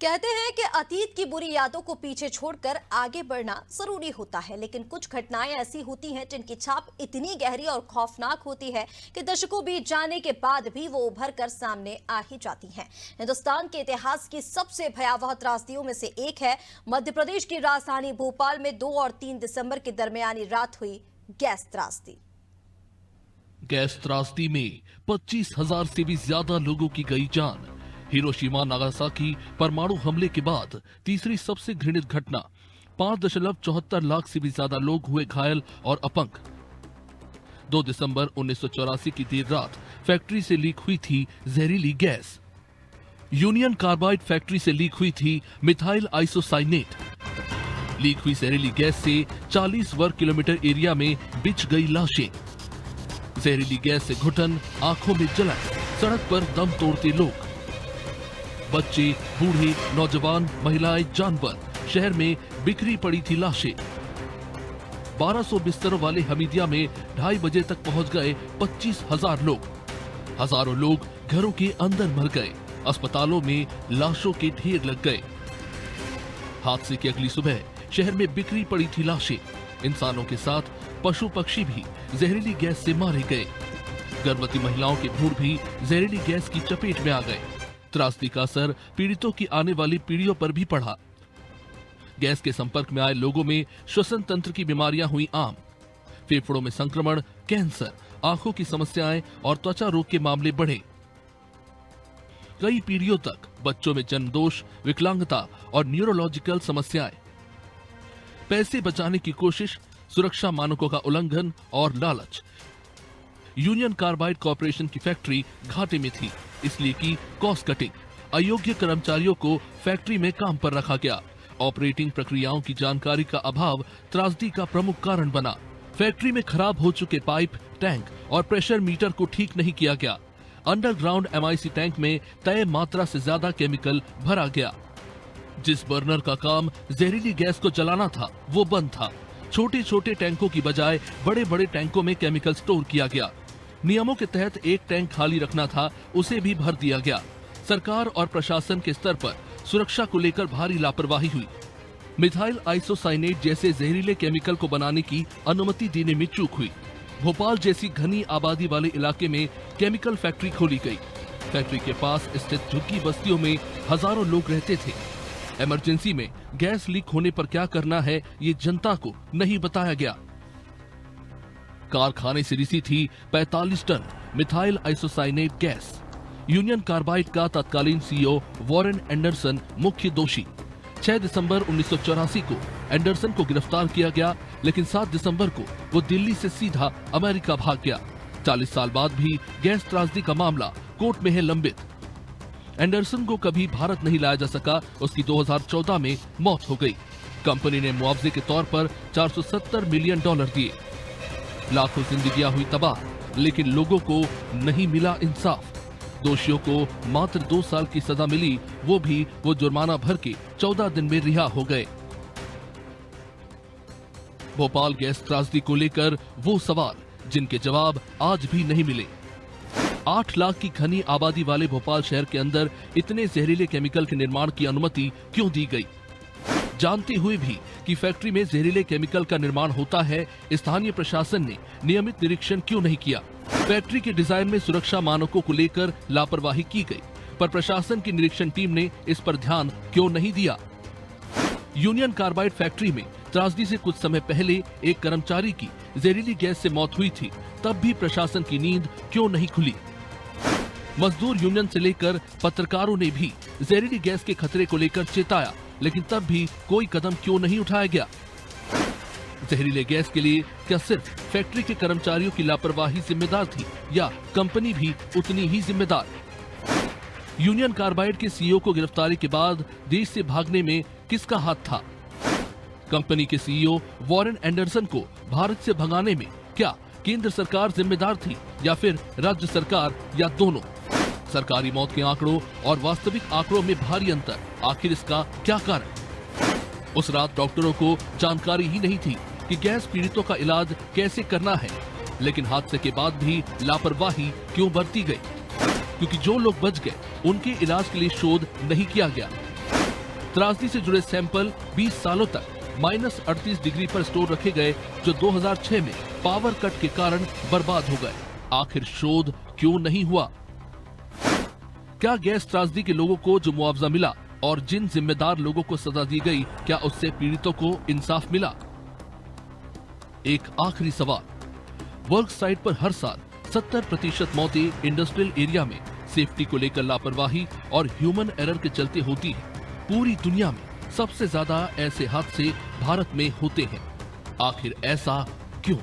कहते हैं कि अतीत की बुरी यादों को पीछे छोड़कर आगे बढ़ना जरूरी होता है, लेकिन कुछ घटनाएं ऐसी होती हैं जिनकी छाप इतनी गहरी और खौफनाक होती है कि दशकों बीत जाने के बाद भी वो उभर कर सामने आ ही जाती हैं। हिंदुस्तान के इतिहास की सबसे भयावह त्रासदियों में से एक है मध्य प्रदेश की राजधानी भोपाल में 2 और 3 दिसंबर की दरमियानी रात हुई गैस त्रासदी। गैस त्रासदी में 25,000 से भी ज्यादा लोगों की गई जान। हिरोशिमा नागासाकी परमाणु हमले के बाद तीसरी सबसे घृणित घटना। 5.74 लाख से भी ज्यादा लोग हुए घायल और अपंग। 2 दिसंबर 1984 की देर रात फैक्ट्री से लीक हुई थी जहरीली गैस। यूनियन कार्बाइड फैक्ट्री से लीक हुई थी मिथाइल आइसोसाइनेट। लीक हुई जहरीली गैस से 40 वर्ग किलोमीटर एरिया में बिछ गई लाशें। जहरीली गैस से घुटन, आंखों में जलन, सड़क पर दम तोड़ते लोग। बच्चे, बूढ़े, नौजवान, महिलाएं, जानवर, शहर में बिखरी पड़ी थी लाशें। 1200 बिस्तरों वाले हमीदिया में 2:30 बजे तक पहुंच गए 25,000 लोग। हजारों लोग घरों के अंदर मर गए। अस्पतालों में लाशों के ढेर लग गए। हादसे की अगली सुबह शहर में बिखरी पड़ी थी लाशें। इंसानों के साथ पशु पक्षी भी जहरीली गैस से मारे गए। गर्भवती महिलाओं के भ्रूण भी जहरीली गैस की चपेट में आ गए। त्रासदी का असर पीड़ितों की आने वाली पीढ़ियों पर भी पड़ा। गैस के संपर्क में आए लोगों में श्वसन तंत्र की बीमारियां हुई आम। फेफड़ों में संक्रमण, कैंसर, आंखों की समस्याएं और त्वचा रोग के मामले बढ़े। कई पीढ़ियों तक बच्चों में जन्म दोष, विकलांगता और न्यूरोलॉजिकल समस्याएं। पैसे बचाने की कोशिश, सुरक्षा मानकों का उल्लंघन और लालच। यूनियन कार्बाइड कॉर्पोरेशन की फैक्ट्री घाटे में थी, इसलिए की कॉस्ट कटिंग। अयोग्य कर्मचारियों को फैक्ट्री में काम पर रखा गया। ऑपरेटिंग प्रक्रियाओं की जानकारी का अभाव त्रासदी का प्रमुख कारण बना। फैक्ट्री में खराब हो चुके पाइप, टैंक और प्रेशर मीटर को ठीक नहीं किया गया। अंडरग्राउंड MIC टैंक में तय मात्रा से ज्यादा केमिकल भरा गया। जिस बर्नर का काम जहरीली गैस को जलाना था वो बंद था। छोटे छोटे टैंकों की बजाय बड़े बड़े टैंकों में केमिकल स्टोर किया गया। नियमों के तहत एक टैंक खाली रखना था, उसे भी भर दिया गया। सरकार और प्रशासन के स्तर पर सुरक्षा को लेकर भारी लापरवाही हुई। मिथाइल आइसोसाइनेट जैसे जहरीले केमिकल को बनाने की अनुमति देने में चूक हुई। भोपाल जैसी घनी आबादी वाले इलाके में केमिकल फैक्ट्री खोली गई। फैक्ट्री के पास स्थित झुग्गी बस्तियों में हजारों लोग रहते थे। इमरजेंसी में गैस लीक होने पर क्या करना है ये जनता को नहीं बताया गया। कारखाने से रिसी थी 45 ton methyl isocyanate gas. Union Carbide का तत्कालीन CEO वॉरेन एंडरसन मुख्य दोषी। 6 दिसंबर 1984 को एंडरसन को गिरफ्तार किया गया, लेकिन 7 दिसंबर को वो दिल्ली से सीधा अमेरिका भाग गया। 40 साल बाद भी गैस त्रासदी का मामला कोर्ट में है लंबित। एंडरसन को कभी भारत नहीं लाया जा सका। उसकी 2014 में मौत हो गई। कंपनी ने मुआवजे के तौर पर $470 मिलियन दिए। लाखों जिंदगियां हुई तबाह, लेकिन लोगों को नहीं मिला इंसाफ। दोषियों को मात्र 2 साल की सजा मिली, वो जुर्माना भर के 14 दिन में रिहा हो गए। भोपाल गैस त्रासदी को लेकर वो सवाल जिनके जवाब आज भी नहीं मिले। 8 लाख की घनी आबादी वाले भोपाल शहर के अंदर इतने जहरीले केमिकल के निर्माण की अनुमति क्यों दी गई? जानते हुए भी कि फैक्ट्री में जहरीले केमिकल का निर्माण होता है, स्थानीय प्रशासन ने नियमित निरीक्षण क्यों नहीं किया? फैक्ट्री के डिजाइन में सुरक्षा मानकों को लेकर लापरवाही की गई, पर प्रशासन की निरीक्षण टीम ने इस पर ध्यान क्यों नहीं दिया? यूनियन कार्बाइड फैक्ट्री में त्रासदी से कुछ समय पहले एक कर्मचारी की जहरीली गैस से मौत हुई थी, तब भी प्रशासन की नींद क्यों नहीं खुली? मजदूर यूनियन से लेकर पत्रकारों ने भी जहरीली गैस के खतरे को लेकर चेताया, लेकिन तब भी कोई कदम क्यों नहीं उठाया गया? जहरीले गैस के लिए क्या सिर्फ फैक्ट्री के कर्मचारियों की लापरवाही जिम्मेदार थी, या कंपनी भी उतनी ही जिम्मेदार? यूनियन कार्बाइड के CEO को गिरफ्तारी के बाद देश से भागने में किसका हाथ था? कंपनी के CEO वॉरेन एंडरसन को भारत से भगाने में क्या केंद्र सरकार जिम्मेदार थी, या फिर राज्य सरकार, या दोनों? सरकारी मौत के आंकड़ों और वास्तविक आंकड़ों में भारी अंतर। आखिर इसका क्या कारण? उस रात डॉक्टरों को जानकारी ही नहीं थी कि गैस पीड़ितों का इलाज कैसे करना है, लेकिन हादसे के बाद भी लापरवाही क्यों बरती गई? क्योंकि जो लोग बच गए उनके इलाज के लिए शोध नहीं किया गया। त्रासदी से जुड़े सैंपल 20 सालों तक -38 डिग्री पर स्टोर रखे गए, जो 2006 में पावर कट के कारण बर्बाद हो गए। आखिर शोध क्यों नहीं हुआ? क्या गैस त्रासदी के लोगों को जो मुआवजा मिला और जिन जिम्मेदार लोगों को सजा दी गई, क्या उससे पीड़ितों को इंसाफ मिला? एक आखिरी सवाल, वर्क साइट पर हर साल 70% मौतें इंडस्ट्रियल एरिया में सेफ्टी को लेकर लापरवाही और ह्यूमन एरर के चलते होती है। पूरी दुनिया में सबसे ज्यादा ऐसे हादसे भारत में होते हैं। आखिर ऐसा क्यों?